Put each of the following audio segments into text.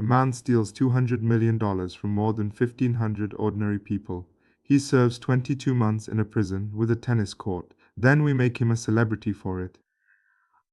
man steals $200 million from more than 1,500 ordinary people. He serves 22 months in a prison with a tennis court. Then we make him a celebrity for it.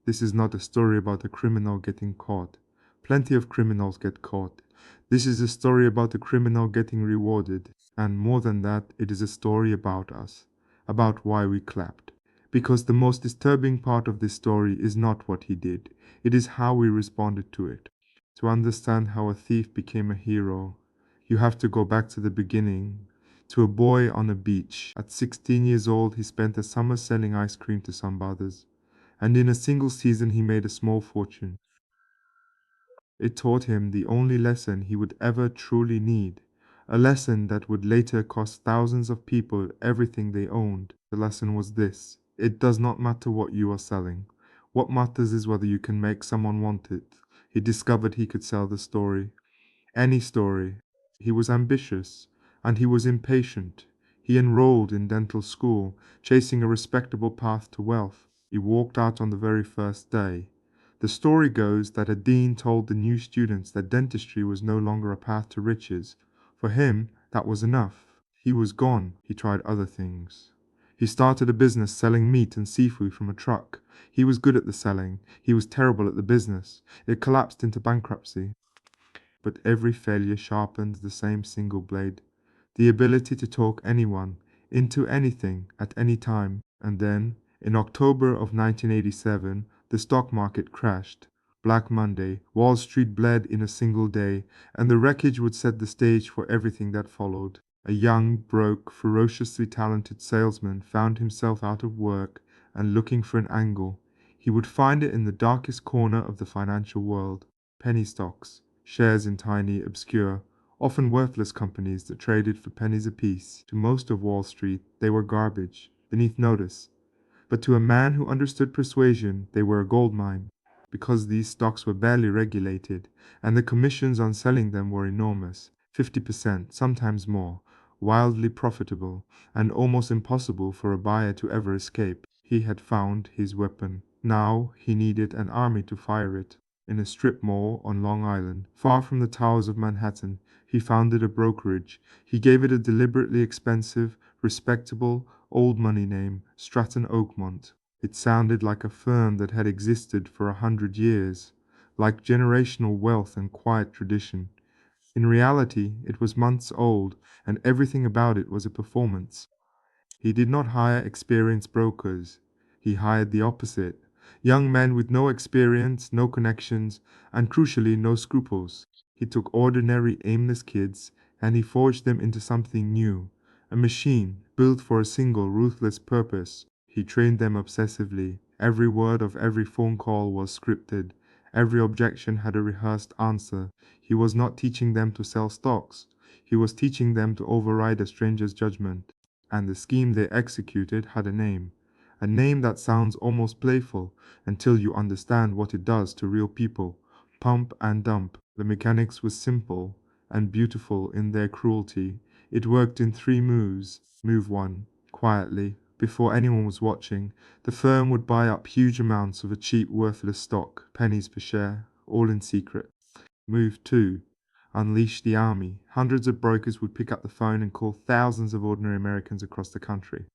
This is not a story about a criminal getting caught. Plenty of criminals get caught. This is a story about a criminal getting rewarded. And more than that, it is a story about us. About why we clapped. Because the most disturbing part of this story is not what he did. It is how we responded to it. To understand how a thief became a hero, you have to go back to the beginning. To a boy on a beach. At 16 years old, he spent a summer selling ice cream to some brothers. And in a single season he made a small fortune. It taught him the only lesson he would ever truly need, a lesson that would later cost thousands of people everything they owned. The lesson was this: it does not matter what you are selling. What matters is whether you can make someone want it. He discovered he could sell the story. Any story. He was ambitious, and he was impatient. He enrolled in dental school, chasing a respectable path to wealth. He walked out on the very first day. The story goes that a dean told the new students that dentistry was no longer a path to riches. For him, that was enough. He was gone. He tried other things. He started a business selling meat and seafood from a truck. He was good at the selling. He was terrible at the business. It collapsed into bankruptcy. But every failure sharpens the same single blade. The ability to talk anyone into anything at any time. And then, in October of 1987, the stock market crashed. Black Monday, Wall Street bled in a single day, and the wreckage would set the stage for everything that followed. A young, broke, ferociously talented salesman found himself out of work and looking for an angle. He would find it in the darkest corner of the financial world. Penny stocks, shares in tiny, obscure, often worthless companies that traded for pennies apiece. To most of Wall Street, they were garbage, beneath notice. But to a man who understood persuasion, they were a goldmine, because these stocks were barely regulated, and the commissions on selling them were enormous, 50%, sometimes more, wildly profitable, and almost impossible for a buyer to ever escape. He had found his weapon. Now he needed an army to fire it. In a strip mall on Long Island, far from the towers of Manhattan, he founded a brokerage. He gave it a deliberately expensive, respectable, old money name, Stratton Oakmont. It sounded like a firm that had existed for 100 years, like generational wealth and quiet tradition. In reality, it was months old, and everything about it was a performance. He did not hire experienced brokers. He hired the opposite. Young men with no experience, no connections, and crucially no scruples. He took ordinary, aimless kids, and he forged them into something new. A machine, built for a single, ruthless purpose. He trained them obsessively. Every word of every phone call was scripted. Every objection had a rehearsed answer. He was not teaching them to sell stocks. He was teaching them to override a stranger's judgment. And the scheme they executed had a name that sounds almost playful until you understand what it does to real people. Pump and dump. The mechanics was simple and beautiful in their cruelty. It worked in 3 moves. Move 1. Quietly, before anyone was watching, the firm would buy up huge amounts of a cheap, worthless stock, pennies per share, all in secret. Move 2. Unleash the army. Hundreds of brokers would pick up the phone and call thousands of ordinary Americans across the country.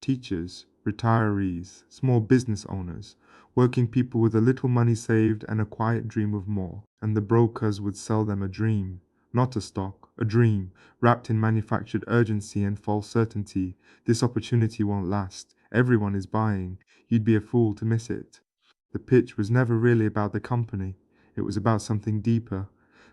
Teachers, retirees, small business owners, working people with a little money saved and a quiet dream of more. And the brokers would sell them a dream, not a stock, a dream, wrapped in manufactured urgency and false certainty. This opportunity won't last. Everyone is buying. You'd be a fool to miss it. The pitch was never really about the company. It was about something deeper.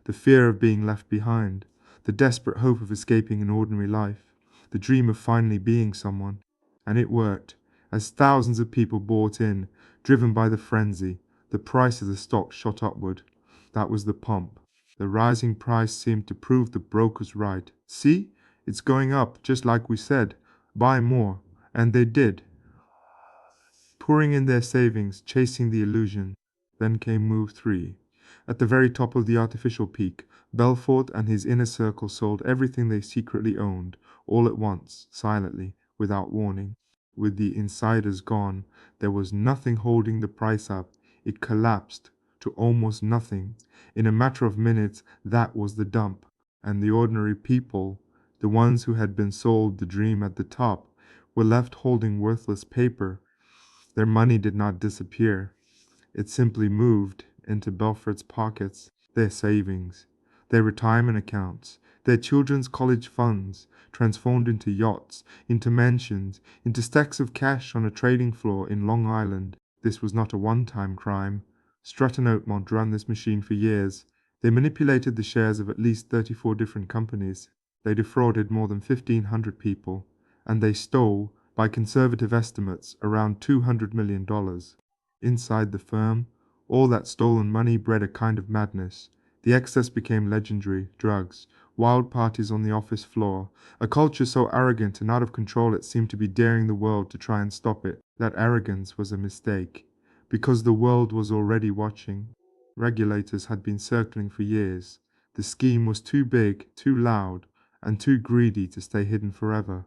The fear of being left behind. The desperate hope of escaping an ordinary life. The dream of finally being someone. And it worked, as thousands of people bought in, driven by the frenzy. The price of the stock shot upward. That was the pump. The rising price seemed to prove the brokers right. See, it's going up, just like we said. Buy more. And they did. Pouring in their savings, chasing the illusion. Then came move 3. At the very top of the artificial peak, Belfort and his inner circle sold everything they secretly owned, all at once, silently, without warning. With the insiders gone, there was nothing holding the price up. It collapsed, to almost nothing. In a matter of minutes, that was the dump. And the ordinary people, the ones who had been sold the dream at the top, were left holding worthless paper. Their money did not disappear. It simply moved into Belfort's pockets, their savings, their retirement accounts, their children's college funds, transformed into yachts, into mansions, into stacks of cash on a trading floor in Long Island. This was not a one-time crime. Stratton Oakmont ran this machine for years. They manipulated the shares of at least 34 different companies. They defrauded more than 1,500 people, and they stole, by conservative estimates, around $200 million. Inside the firm, all that stolen money bred a kind of madness. The excess became legendary: drugs, wild parties on the office floor, a culture so arrogant and out of control it seemed to be daring the world to try and stop it. That arrogance was a mistake, because the world was already watching. Regulators had been circling for years. The scheme was too big, too loud, and too greedy to stay hidden forever.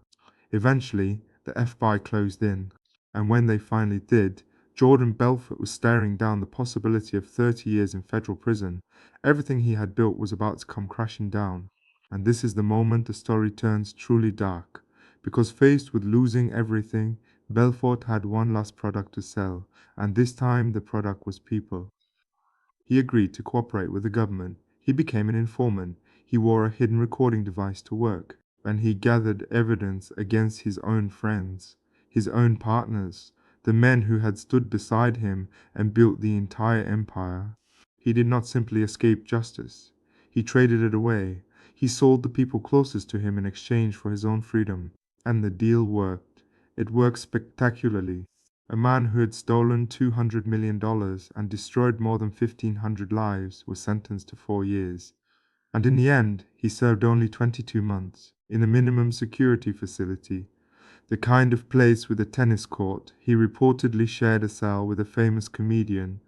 Eventually, the FBI closed in, and when they finally did, Jordan Belfort was staring down the possibility of 30 years in federal prison. Everything he had built was about to come crashing down. And this is the moment the story turns truly dark. Because faced with losing everything, Belfort had one last product to sell, and this time the product was people. He agreed to cooperate with the government. He became an informant. He wore a hidden recording device to work, and he gathered evidence against his own friends, his own partners, the men who had stood beside him and built the entire empire. He did not simply escape justice. He traded it away. He sold the people closest to him in exchange for his own freedom. And the deal worked. It worked spectacularly. A man who had stolen $200 million and destroyed more than 1,500 lives was sentenced to 4 years. And in the end, he served only 22 months in a minimum security facility, the kind of place with a tennis court. He reportedly shared a cell with a famous comedian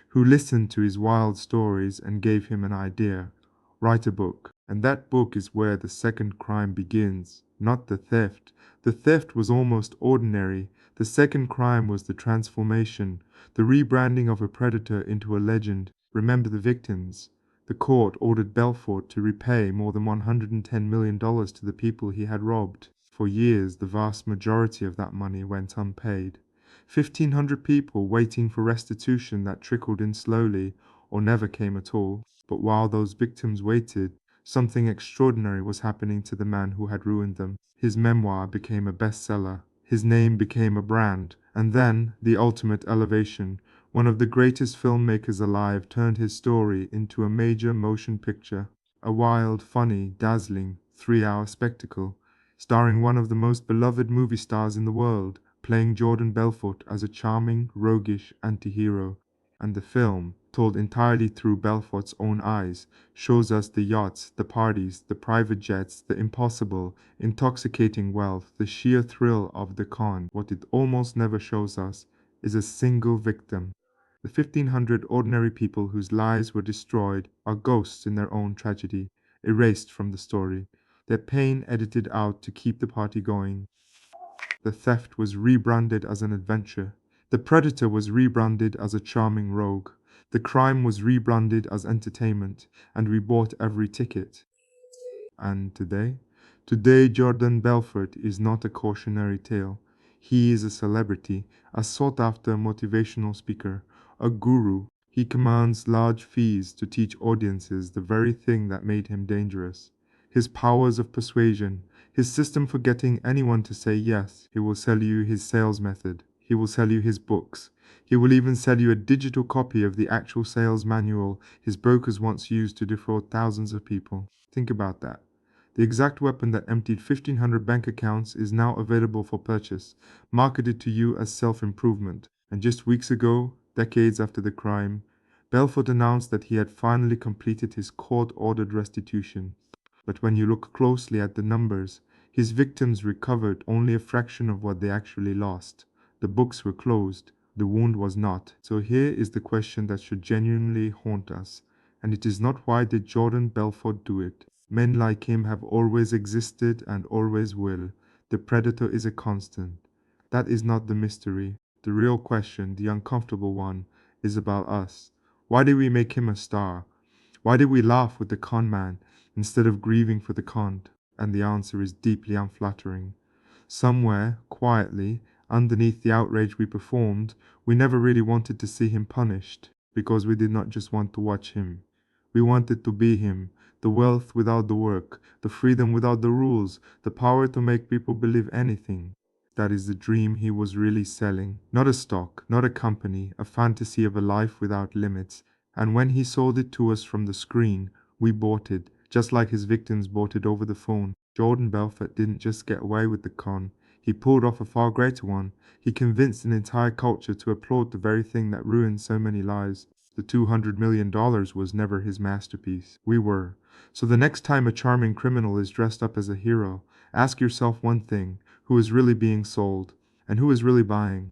who listened to his wild stories and gave him an idea: write a book. And that book is where the second crime begins, not the theft. The theft was almost ordinary. The second crime was the transformation, the rebranding of a predator into a legend. Remember the victims. The court ordered Belfort to repay more than $110 million to the people he had robbed. For years, the vast majority of that money went unpaid. 1,500 people waiting for restitution that trickled in slowly or never came at all. But while those victims waited, something extraordinary was happening to the man who had ruined them. His memoir became a bestseller. His name became a brand. And then, the ultimate elevation. One of the greatest filmmakers alive turned his story into a major motion picture. A wild, funny, dazzling, 3-hour spectacle, starring one of the most beloved movie stars in the world, playing Jordan Belfort as a charming, roguish anti-hero. And the film, told entirely through Belfort's own eyes, shows us the yachts, the parties, the private jets, the impossible, intoxicating wealth, the sheer thrill of the con. What it almost never shows us is a single victim. The 1,500 ordinary people whose lives were destroyed are ghosts in their own tragedy, erased from the story, their pain edited out to keep the party going. The theft was rebranded as an adventure. The predator was rebranded as a charming rogue. The crime was rebranded as entertainment, and we bought every ticket. And today? Today, Jordan Belfort is not a cautionary tale. He is a celebrity, a sought-after motivational speaker, a guru. He commands large fees to teach audiences the very thing that made him dangerous: his powers of persuasion, his system for getting anyone to say yes. He will sell you his sales method. He will sell you his books. He will even sell you a digital copy of the actual sales manual his brokers once used to defraud thousands of people. Think about that. The exact weapon that emptied 1,500 bank accounts is now available for purchase, marketed to you as self-improvement. And just weeks ago, decades after the crime, Belfort announced that he had finally completed his court-ordered restitution. But when you look closely at the numbers, his victims recovered only a fraction of what they actually lost. The books were closed. The wound was not. So here is the question that should genuinely haunt us. And it is not, why did Jordan Belfort do it? Men like him have always existed and always will. The predator is a constant. That is not the mystery. The real question, the uncomfortable one, is about us. Why did we make him a star? Why did we laugh with the con man instead of grieving for the conned? And the answer is deeply unflattering. Somewhere, quietly, underneath the outrage we performed, we never really wanted to see him punished, because we did not just want to watch him. We wanted to be him, the wealth without the work, the freedom without the rules, the power to make people believe anything. That is the dream he was really selling. Not a stock, not a company, a fantasy of a life without limits. And when he sold it to us from the screen, we bought it, just like his victims bought it over the phone. Jordan Belfort didn't just get away with the con, he pulled off a far greater one. He convinced an entire culture to applaud the very thing that ruined so many lives. The $200 million was never his masterpiece. We were. So the next time a charming criminal is dressed up as a hero, ask yourself one thing: who is really being sold, and who is really buying?